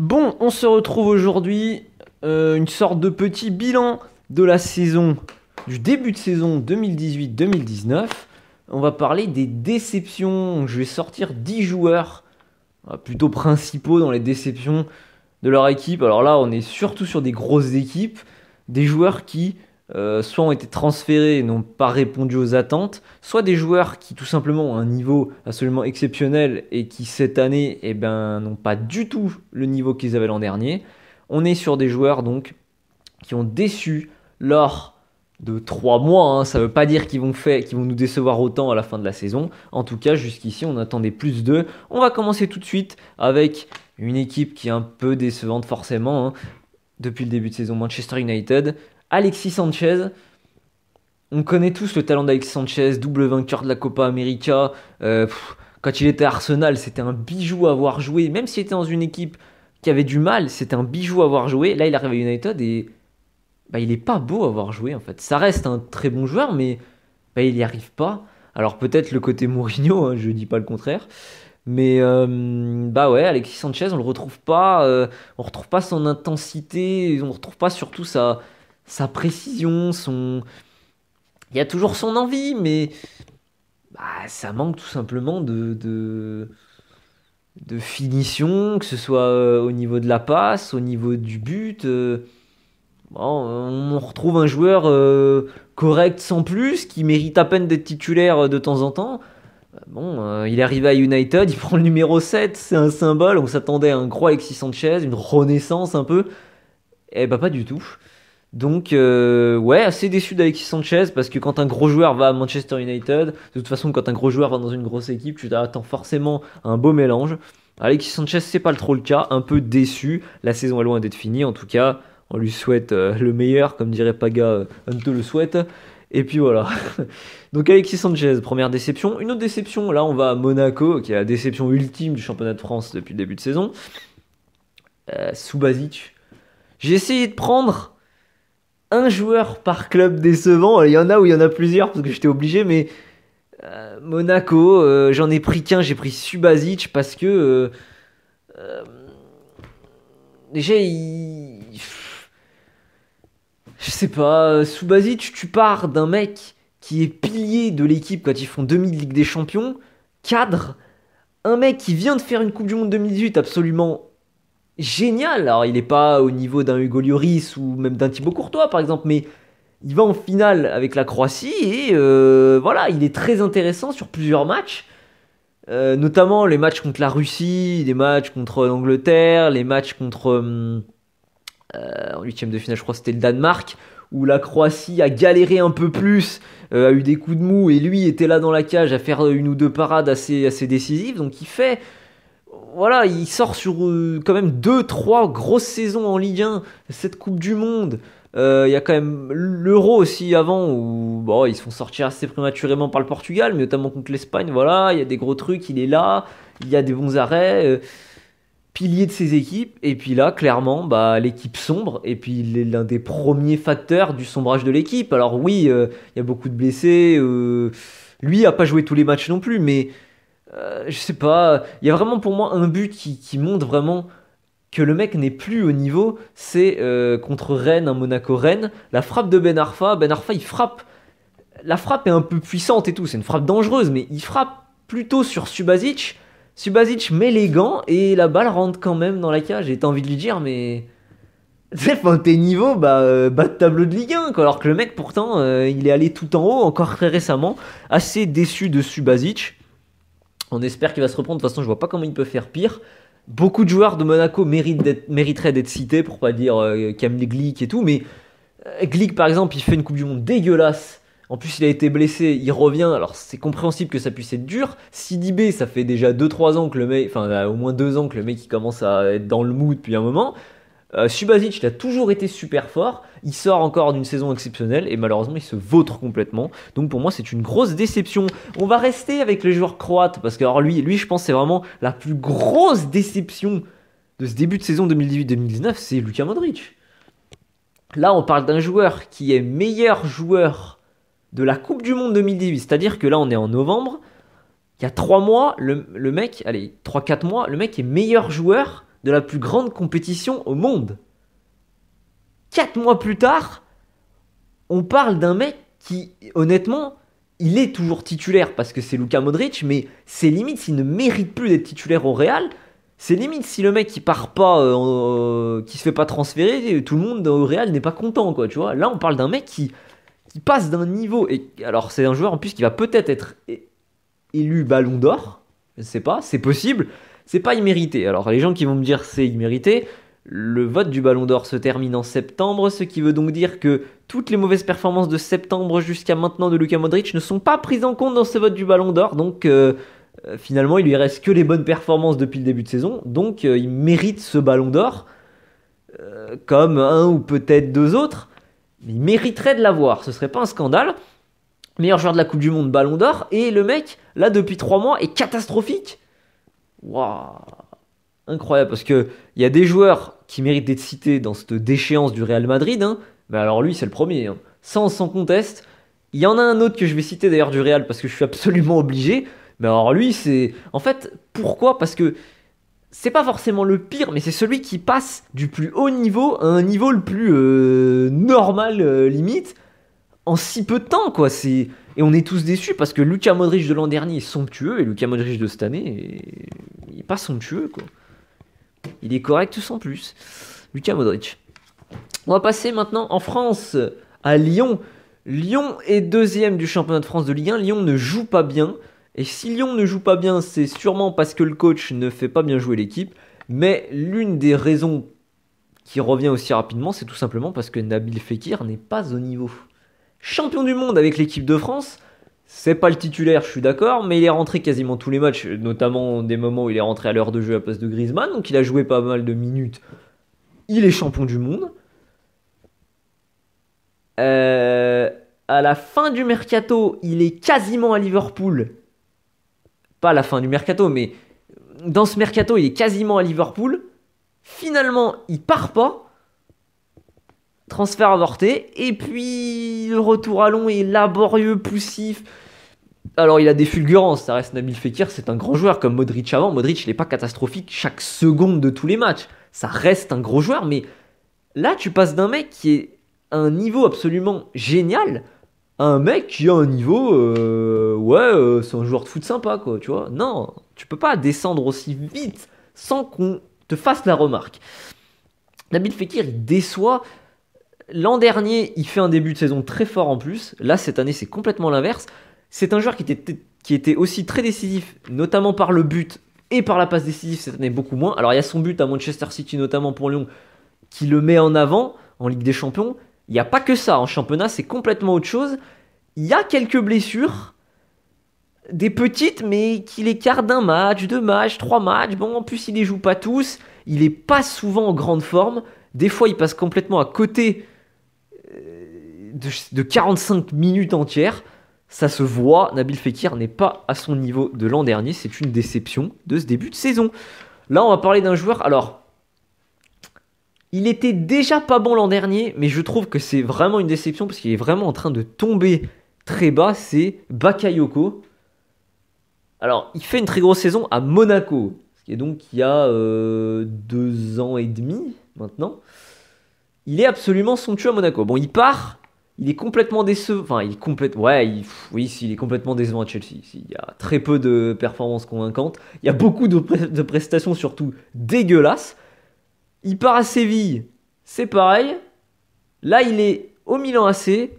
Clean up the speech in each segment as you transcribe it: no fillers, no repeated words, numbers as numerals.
Bon, on se retrouve aujourd'hui, une sorte de petit bilan de la saison, du début de saison 2018-2019. On va parler des déceptions. Je vais sortir 10 joueurs, plutôt principaux dans les déceptions de leur équipe. Alors là, on est surtout sur des grosses équipes, des joueurs qui soit ont été transférés et n'ont pas répondu aux attentes, soit des joueurs qui tout simplement ont un niveau absolument exceptionnel et qui cette année n'ont pas du tout le niveau qu'ils avaient l'an dernier. On est sur des joueurs donc qui ont déçu lors de 3 mois, hein. Ça ne veut pas dire qu'ils vont nous décevoir autant à la fin de la saison. En tout cas, jusqu'ici, on attendait plus d'eux. On va commencer tout de suite avec une équipe qui est un peu décevante forcément, hein. Depuis le début de saison, Manchester United. Alexis Sanchez, on connaît tous le talent d'Alexis Sanchez, double vainqueur de la Copa América. Quand il était à Arsenal, c'était un bijou à voir jouer. Même s'il était dans une équipe qui avait du mal, c'était un bijou à voir jouer. Là, il arrive à United et il est pas beau à voir jouer en fait. Ça reste un très bon joueur, mais il n'y arrive pas. Alors peut-être le côté Mourinho, hein, je dis pas le contraire. Mais ouais, Alexis Sanchez, on retrouve pas son intensité, on retrouve pas surtout sa précision, il y a toujours son envie, mais ça manque tout simplement de finition, que ce soit au niveau de la passe, au niveau du but. Bon, on retrouve un joueur correct sans plus, qui mérite à peine d'être titulaire de temps en temps. Bon, il est arrivé à United, il prend le numéro 7, c'est un symbole. On s'attendait à un gros Alexis Sanchez, une renaissance un peu. Eh bah, pas du tout. Donc, ouais, assez déçu d'Alexis Sanchez parce que quand un gros joueur va à Manchester United, de toute façon, quand un gros joueur va dans une grosse équipe, tu t'attends forcément à un beau mélange. Alexis Sanchez, c'est pas trop le cas, un peu déçu. La saison est loin d'être finie, en tout cas, on lui souhaite le meilleur, comme dirait Paga, on te le souhaite. Et puis voilà. Donc Alexis Sanchez, première déception. Une autre déception, là on va à Monaco, qui est la déception ultime du championnat de France depuis le début de saison. Subasic. J'ai essayé de prendre un joueur par club décevant. Il y en a où il y en a plusieurs parce que j'étais obligé, mais Monaco, j'en ai pris qu'un. J'ai pris Subasic parce que euh, déjà je sais pas, Subasic, tu pars d'un mec qui est pilier de l'équipe quand ils font demi de Ligue des Champions, cadre, un mec qui vient de faire une Coupe du Monde 2018 absolument génial. Alors, il n'est pas au niveau d'un Hugo Lloris ou même d'un Thibaut Courtois, par exemple, mais il va en finale avec la Croatie et voilà, il est très intéressant sur plusieurs matchs. Notamment les matchs contre la Russie, les matchs contre l'Angleterre, les matchs contre en huitième de finale, je crois que c'était le Danemark, où la Croatie a galéré un peu plus, a eu des coups de mou, et lui était là dans la cage à faire une ou deux parades assez décisives. Donc voilà, il sort sur quand même deux trois grosses saisons en Ligue 1, cette Coupe du Monde. Il y a quand même l'Euro aussi avant, où bon, ils se font sortir assez prématurément par le Portugal, mais notamment contre l'Espagne. Voilà, il y a des gros trucs, il est là, il y a des bons arrêts. Pilier de ses équipes, et puis là clairement l'équipe sombre, et puis il est l'un des premiers facteurs du sombrage de l'équipe. Alors oui, il y a beaucoup de blessés, lui a pas joué tous les matchs non plus, mais je sais pas, il y a vraiment pour moi un but qui montre vraiment que le mec n'est plus au niveau. C'est contre Rennes, un Monaco-Rennes, la frappe de Ben Arfa il frappe, la frappe est un peu puissante et tout, c'est une frappe dangereuse, mais il frappe plutôt sur Subasic. Subasic met les gants et la balle rentre quand même dans la cage. Et t'as envie de lui dire, mais. Enfin, t'es niveau, bas de tableau de Ligue 1, quoi. Alors que le mec, pourtant, il est allé tout en haut, encore très récemment. Assez déçu de Subasic. On espère qu'il va se reprendre. De toute façon, je vois pas comment il peut faire pire. Beaucoup de joueurs de Monaco mériteraient d'être cités, pour pas dire Kamil Glik et tout. Mais Glik, par exemple, il fait une Coupe du Monde dégueulasse. En plus, il a été blessé, il revient. Alors, c'est compréhensible que ça puisse être dur. Sidibé, ça fait déjà 2-3 ans que le mec, enfin, au moins 2 ans que le mec il commence à être dans le mood depuis un moment. Subasic, il a toujours été super fort. Il sort encore d'une saison exceptionnelle et malheureusement, il se vautre complètement. Donc, pour moi, c'est une grosse déception. On va rester avec les joueurs croates parce que, alors, lui, je pense, c'est vraiment la plus grosse déception de ce début de saison 2018-2019. C'est Luka Modric. Là, on parle d'un joueur qui est meilleur joueur de la Coupe du Monde 2018. C'est-à-dire que là, on est en novembre. Il y a 3 mois, le mec, allez, 3-4 mois, le mec est meilleur joueur de la plus grande compétition au monde. 4 mois plus tard, on parle d'un mec qui, honnêtement, il est toujours titulaire parce que c'est Luka Modric, mais c'est limite s'il ne mérite plus d'être titulaire au Real. C'est limite si le mec qui part pas, qui se fait pas transférer, tout le monde au Real n'est pas content, quoi, tu vois. Là, on parle d'un mec qui passe d'un niveau, et alors c'est un joueur en plus qui va peut-être être élu Ballon d'Or, je sais pas, c'est possible, c'est pas immérité. Alors les gens qui vont me dire c'est immérité, le vote du Ballon d'Or se termine en septembre, ce qui veut donc dire que toutes les mauvaises performances de septembre jusqu'à maintenant de Luka Modric ne sont pas prises en compte dans ce vote du Ballon d'Or, donc finalement il lui reste que les bonnes performances depuis le début de saison, donc il mérite ce Ballon d'Or, comme un ou peut-être deux autres, mais il mériterait de l'avoir, ce serait pas un scandale. Meilleur joueur de la Coupe du Monde, Ballon d'Or, et le mec, là depuis 3 mois, est catastrophique. Waouh, incroyable, parce que il y a des joueurs qui méritent d'être cités dans cette déchéance du Real Madrid, hein, mais alors lui c'est le premier, hein. Sans conteste. Il y en a un autre que je vais citer d'ailleurs du Real parce que je suis absolument obligé, mais alors lui c'est... En fait, pourquoi? Parce que c'est pas forcément le pire, mais c'est celui qui passe du plus haut niveau à un niveau le plus normal, limite, en si peu de temps, quoi. Et on est tous déçus parce que Luka Modric de l'an dernier est somptueux et Luka Modric de cette année, il est pas somptueux, quoi. Il est correct sans plus. Luka Modric. On va passer maintenant en France, à Lyon. Lyon est deuxième du championnat de France de Ligue 1. Lyon ne joue pas bien. Et si Lyon ne joue pas bien, c'est sûrement parce que le coach ne fait pas bien jouer l'équipe. Mais l'une des raisons qui revient aussi rapidement, c'est tout simplement parce que Nabil Fekir n'est pas au niveau. Champion du monde avec l'équipe de France, c'est pas le titulaire, je suis d'accord, mais il est rentré quasiment tous les matchs, notamment des moments où il est rentré à l'heure de jeu à la place de Griezmann, donc il a joué pas mal de minutes. Il est champion du monde. À la fin du mercato, il est quasiment à Liverpool. Pas à la fin du mercato, mais dans ce mercato, il est quasiment à Liverpool. Finalement, il part pas. Transfert avorté. Et puis, le retour à Lyon est laborieux, poussif. Alors, il a des fulgurances. Ça reste Nabil Fekir, c'est un grand joueur comme Modric avant. Modric, il n'est pas catastrophique chaque seconde de tous les matchs. Ça reste un gros joueur, mais là, tu passes d'un mec qui est à un niveau absolument génial à un mec qui a un niveau... c'est un joueur de foot sympa, quoi, tu vois. Non, tu peux pas descendre aussi vite sans qu'on te fasse la remarque. Nabil Fekir, il déçoit. L'an dernier, il fait un début de saison très fort en plus. Là, cette année, c'est complètement l'inverse. C'est un joueur qui était aussi très décisif, notamment par le but et par la passe décisive cette année, beaucoup moins. Alors, il y a son but à Manchester City, notamment pour Lyon, qui le met en avant en Ligue des Champions. Il n'y a pas que ça. En championnat, c'est complètement autre chose. Il y a quelques blessures, des petites, mais qui l'écartent d'un match, 2 matchs, 3 matchs. Bon, en plus, il les joue pas tous. Il est pas souvent en grande forme. Des fois, il passe complètement à côté de 45 minutes entières. Ça se voit, Nabil Fekir n'est pas à son niveau de l'an dernier. C'est une déception de ce début de saison. Là, on va parler d'un joueur. Alors, il était déjà pas bon l'an dernier, mais je trouve que c'est vraiment une déception parce qu'il est vraiment en train de tomber très bas. C'est Bakayoko. Alors, il fait une très grosse saison à Monaco, ce qui est donc il y a 2 ans et demi maintenant. Il est absolument somptueux à Monaco. Bon, il part. Il est complètement décevant. Enfin, il est complètement. Ouais, il est complètement décevant à Chelsea. Il y a très peu de performances convaincantes. Il y a beaucoup de prestations, surtout dégueulasses. Il part à Séville. C'est pareil. Là, il est au Milan AC.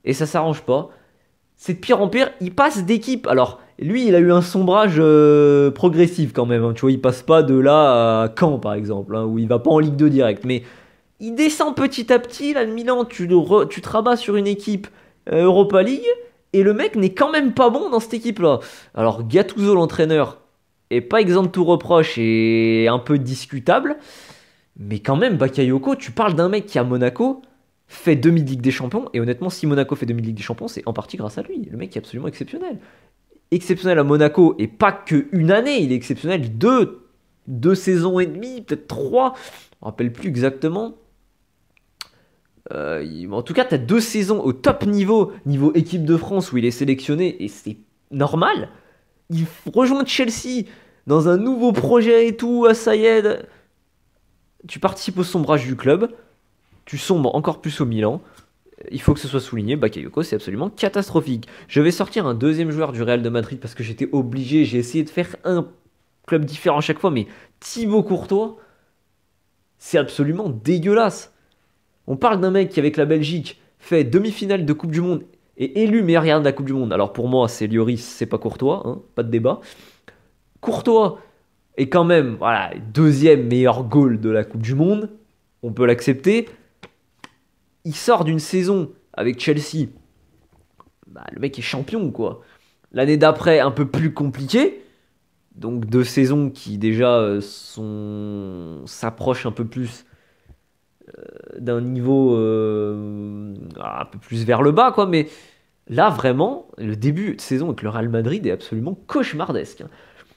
Et ça s'arrange pas. C'est de pire en pire. Il passe d'équipe. Alors, lui, il a eu un sombrage progressif quand même. Hein. Tu vois, il passe pas de là à Caen, par exemple, hein, où il va pas en Ligue 2 direct. Mais il descend petit à petit. Là, le Milan, tu te rabats sur une équipe Europa League. Et le mec n'est quand même pas bon dans cette équipe-là. Alors, Gattuso, l'entraîneur, est pas exempt de tout reproche et un peu discutable. Mais quand même, Bakayoko, tu parles d'un mec qui à Monaco fait demi-Ligue des Champions. Et honnêtement, si Monaco fait demi-Ligue des Champions, c'est en partie grâce à lui. Le mec est absolument exceptionnel. Exceptionnel à Monaco, et pas qu'une année. Il est exceptionnel 2 saisons et demie, peut-être 3. Je me rappelle plus exactement. En tout cas, tu as 2 saisons au top niveau équipe de France, où il est sélectionné, et c'est normal. Il rejoint Chelsea dans un nouveau projet et tout. Ah, ça y est. tu participes au sombrage du club, tu sombres encore plus au Milan. Il faut que ce soit souligné, Bakayoko, c'est absolument catastrophique. Je vais sortir un deuxième joueur du Real de Madrid parce que j'étais obligé, j'ai essayé de faire un club différent à chaque fois, mais Thibaut Courtois, c'est absolument dégueulasse. On parle d'un mec qui, avec la Belgique, fait demi-finale de Coupe du Monde et élu meilleur gardien de la Coupe du Monde. Alors pour moi, c'est Lloris, c'est pas Courtois, hein, pas de débat. Courtois est quand même, voilà, deuxième meilleur goal de la Coupe du Monde. On peut l'accepter. Il sort d'une saison avec Chelsea. Bah, le mec est champion, quoi. L'année d'après, un peu plus compliqué. Donc deux saisons qui déjà s'approchent un peu plus d'un niveau un peu plus vers le bas, quoi. Mais là, vraiment, le début de saison avec le Real Madrid est absolument cauchemardesque, hein.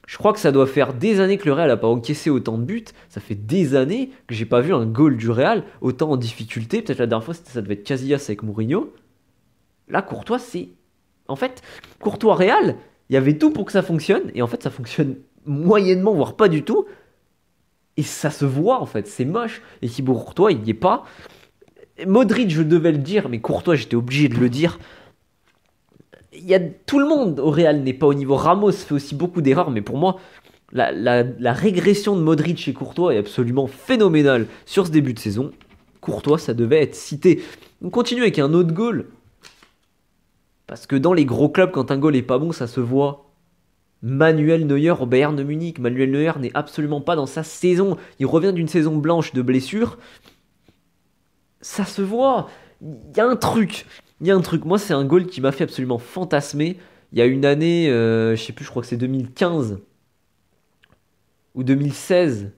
Je crois que ça doit faire des années que le Real n'a pas encaissé autant de buts. Ça fait des années que j'ai pas vu un goal du Real autant en difficulté. Peut-être la dernière fois, ça devait être Casillas avec Mourinho. Là, Courtois, c'est... En fait, Courtois-Real, il y avait tout pour que ça fonctionne. Et en fait, ça fonctionne moyennement, voire pas du tout. Et ça se voit, en fait. C'est moche. Et Thibaut Courtois, il n'y est pas. Modric, je devais le dire, mais Courtois, j'étais obligé de le dire. Tout le monde au Real n'est pas au niveau. Ramos fait aussi beaucoup d'erreurs, mais pour moi, la régression de Modric et Courtois est absolument phénoménale sur ce début de saison. Courtois, ça devait être cité. On continue avec un autre goal. Parce que dans les gros clubs, quand un goal est pas bon, ça se voit. Manuel Neuer au Bayern de Munich. Manuel Neuer n'est absolument pas dans sa saison. Il revient d'une saison blanche de blessure. Ça se voit. Il y a un truc. Moi, c'est un goal qui m'a fait absolument fantasmer. Il y a une année, je sais plus, je crois que c'est 2015 ou 2016.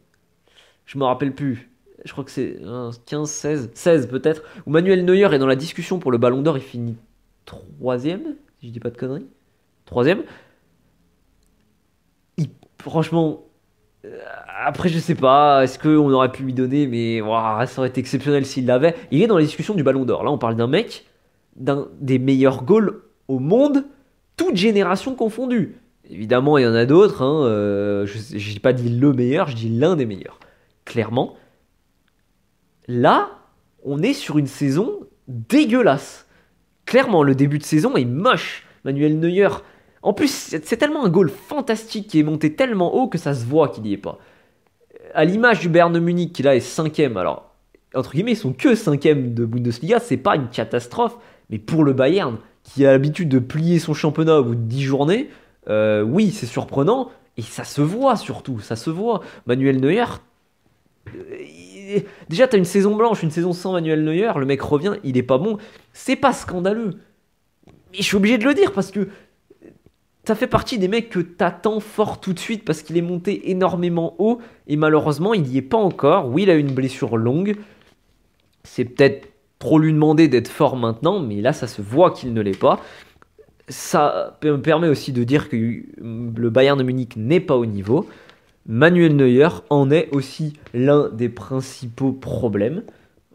Je me rappelle plus. Je crois que c'est 15, 16 peut-être. Où Manuel Neuer est dans la discussion pour le Ballon d'Or. Il finit troisième, si je dis pas de conneries. Troisième. Franchement, après, je sais pas, est-ce qu'on aurait pu lui donner, mais ouah, ça aurait été exceptionnel s'il l'avait. Il est dans la discussion du Ballon d'Or. Là, on parle d'un mec, d'un des meilleurs goals au monde, toute génération confondue. Évidemment, il y en a d'autres. Hein, je n'ai pas dit le meilleur, je dis l'un des meilleurs. Clairement. Là, on est sur une saison dégueulasse. Clairement, le début de saison est moche. Manuel Neuer. En plus, c'est tellement un goal fantastique qui est monté tellement haut que ça se voit qu'il n'y est pas. À l'image du Bayern de Munich, qui là est 5ème, alors, entre guillemets, ils sont que 5ème de Bundesliga, c'est pas une catastrophe, mais pour le Bayern, qui a l'habitude de plier son championnat au bout de 10 journées, oui, c'est surprenant, et ça se voit surtout, ça se voit. Manuel Neuer, déjà t'as une saison blanche, une saison sans Manuel Neuer, le mec revient, il est pas bon, c'est pas scandaleux. Mais je suis obligé de le dire parce que ça fait partie des mecs que t'attends fort tout de suite parce qu'il est monté énormément haut et malheureusement il n'y est pas encore. Oui, il a eu une blessure longue. C'est peut-être trop lui demander d'être fort maintenant, mais là ça se voit qu'il ne l'est pas. Ça me permet aussi de dire que le Bayern de Munich n'est pas au niveau. Manuel Neuer en est aussi l'un des principaux problèmes.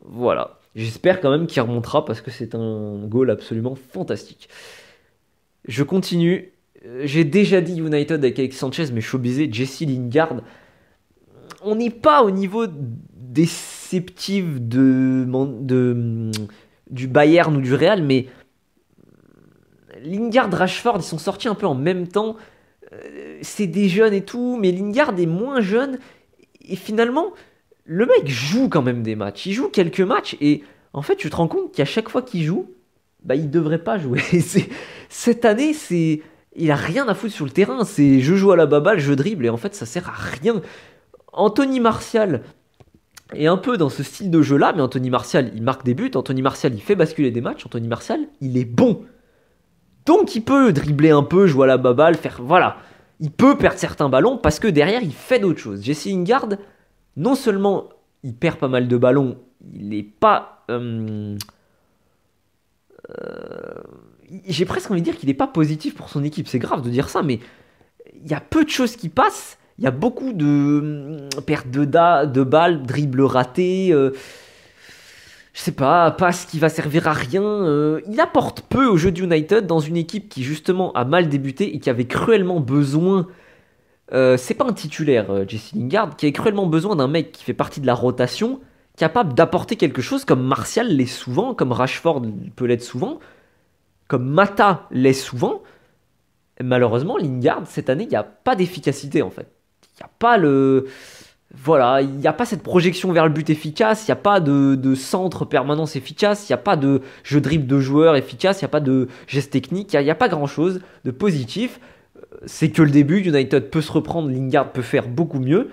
Voilà. J'espère quand même qu'il remontera parce que c'est un goal absolument fantastique. Je continue. J'ai déjà dit United avec Alexis Sanchez, mais je suis obligé. Jesse Lingard. On n'est pas au niveau déceptif du Bayern ou du Real, mais Lingard, Rashford, ils sont sortis un peu en même temps. C'est des jeunes et tout, mais Lingard est moins jeune. Et finalement, le mec joue quand même des matchs. Il joue quelques matchs et en fait, tu te rends compte qu'à chaque fois qu'il joue, bah, il devrait pas jouer. Cette année, il a rien à foutre sur le terrain. C'est je joue à la baballe, je dribble et en fait, ça sert à rien. Anthony Martial est un peu dans ce style de jeu-là, mais Anthony Martial, il marque des buts. Anthony Martial, il fait basculer des matchs. Anthony Martial, il est bon. Donc, il peut dribbler un peu, jouer à la baballe, faire... Voilà. Il peut perdre certains ballons parce que derrière, il fait d'autres choses. Jesse Lingard, non seulement il perd pas mal de ballons, il n'est pas... j'ai presque envie de dire qu'il n'est pas positif pour son équipe. C'est grave de dire ça, mais il y a peu de choses qui passent. Il y a beaucoup de pertes de balles, dribbles ratés, je sais pas, passe qui va servir à rien. Il apporte peu au jeu d'United dans une équipe qui justement a mal débuté et qui avait cruellement besoin c'est pas un titulaire, Jesse Lingard, qui a cruellement besoin d'un mec qui fait partie de la rotation, capable d'apporter quelque chose comme Martial l'est souvent, comme Rashford peut l'être souvent, comme Mata l'est souvent. Malheureusement, Lingard, cette année, il n'y a pas d'efficacité en fait. Il n'y a pas le. Voilà, il n'y a pas cette projection vers le but efficace, il n'y a pas de centre permanence efficace, il n'y a pas de jeu dribble de joueurs efficace, il n'y a pas de geste technique, il n'y a pas grand chose de positif. C'est que le début, United peut se reprendre, Lingard peut faire beaucoup mieux.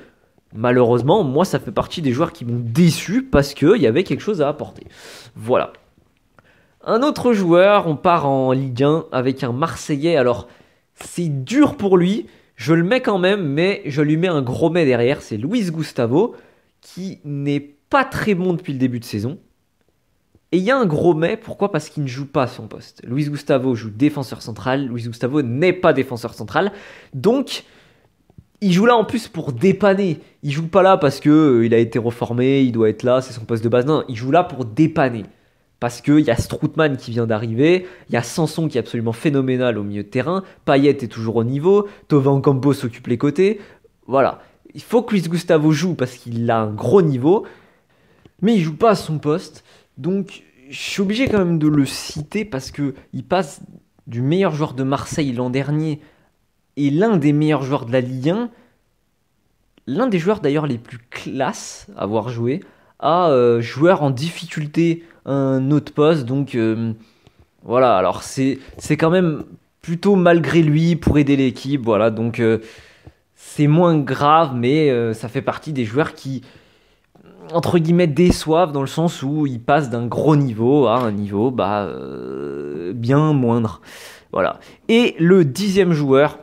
Malheureusement, moi, ça fait partie des joueurs qui m'ont déçu parce qu'il y avait quelque chose à apporter. Voilà. Un autre joueur, on part en Ligue 1 avec un Marseillais. Alors, c'est dur pour lui, je le mets quand même, mais je lui mets un gros mais derrière. C'est Luis Gustavo, qui n'est pas très bon depuis le début de saison. Et il y a un gros mais, pourquoi? Parce qu'il ne joue pas à son poste. Luis Gustavo joue défenseur central, Luis Gustavo n'est pas défenseur central. Donc, il joue là en plus pour dépanner. Il joue pas là parce que il a été reformé, il doit être là, c'est son poste de base. Non, il joue là pour dépanner. Parce qu'il y a Strootman qui vient d'arriver, il y a Sanson qui est absolument phénoménal au milieu de terrain, Payet est toujours au niveau, Thauvin Campo s'occupe les côtés. Voilà. Il faut que Luis Gustavo joue parce qu'il a un gros niveau, mais il joue pas à son poste. Donc, je suis obligé quand même de le citer parce que il passe du meilleur joueur de Marseille l'an dernier et l'un des meilleurs joueurs de la Ligue 1, l'un des joueurs d'ailleurs les plus classes à avoir joué, à joueur en difficulté à un autre poste. Donc voilà, alors c'est quand même plutôt malgré lui pour aider l'équipe. Voilà, donc c'est moins grave, mais ça fait partie des joueurs qui, entre guillemets, déçoivent dans le sens où ils passent d'un gros niveau à un niveau bien moindre. Voilà. Et le 10e joueur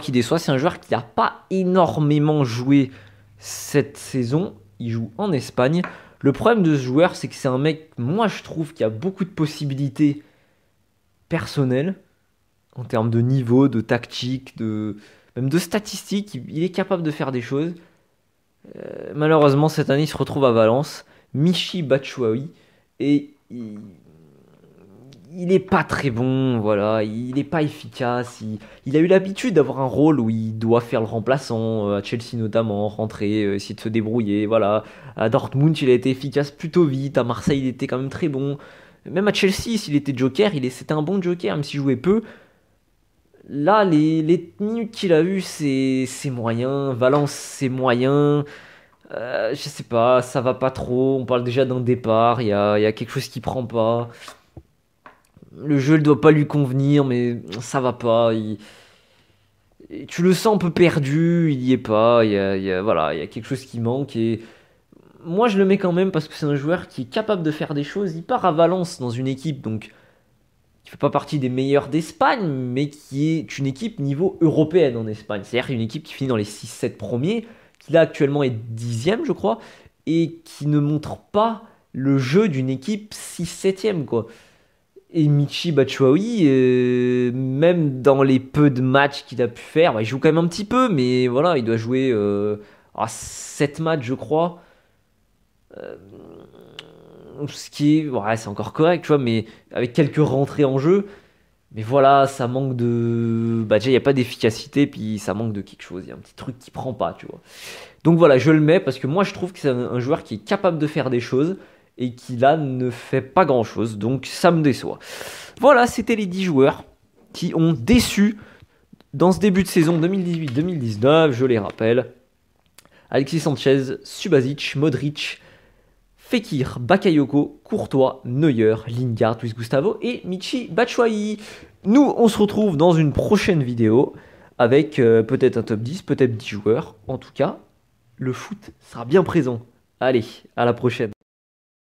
qui déçoit, c'est un joueur qui n'a pas énormément joué cette saison. Il joue en Espagne. Le problème de ce joueur, c'est que c'est un mec, moi je trouve, qui a beaucoup de possibilités personnelles en termes de niveau, de tactique, même de statistiques. Il est capable de faire des choses. Malheureusement, cette année, il se retrouve à Valence. Michy Batshuayi. Et il n'est pas très bon, voilà, il n'est pas efficace, il a eu l'habitude d'avoir un rôle où il doit faire le remplaçant, à Chelsea notamment, rentrer, essayer de se débrouiller, voilà. À Dortmund, il a été efficace plutôt vite, à Marseille, il était quand même très bon. Même à Chelsea, s'il était joker, c'était un bon joker, même s'il jouait peu. Là, les minutes qu'il a eues, c'est moyen, Valence, c'est moyen. Je sais pas, ça va pas trop, on parle déjà d'un départ, il y a quelque chose qui prend pas. Le jeu ne doit pas lui convenir, mais ça va pas. Tu le sens un peu perdu, il y est pas. Voilà, il y a quelque chose qui manque. Et moi, je le mets quand même parce que c'est un joueur qui est capable de faire des choses. Il part à Valence dans une équipe donc qui fait pas partie des meilleurs d'Espagne, mais qui est une équipe niveau européenne en Espagne. C'est-à-dire une équipe qui finit dans les 6-7 premiers, qui là actuellement est 10e, je crois, et qui ne montre pas le jeu d'une équipe 6-7e, quoi. Et Michy Batshuayi, même dans les peu de matchs qu'il a pu faire, il joue quand même un petit peu, mais voilà, il doit jouer 7 matchs, je crois. Euh, Ce qui est, ouais, c'est encore correct, tu vois, mais avec quelques rentrées en jeu. Mais voilà, ça manque de. Bah, déjà, il n'y a pas d'efficacité, puis ça manque de quelque chose. Il y a un petit truc qui prend pas, tu vois. Donc voilà, je le mets parce que moi, je trouve que c'est un joueur qui est capable de faire des choses et qui là ne fait pas grand chose, donc ça me déçoit. Voilà, c'était les 10 joueurs qui ont déçu dans ce début de saison 2018-2019, je les rappelle. Alexis Sanchez, Subasic, Modric, Fekir, Bakayoko, Courtois, Neuer, Lingard, Luis Gustavo et Michy Batshuayi. Nous, on se retrouve dans une prochaine vidéo avec peut-être un top 10, peut-être 10 joueurs. En tout cas, le foot sera bien présent. Allez, à la prochaine.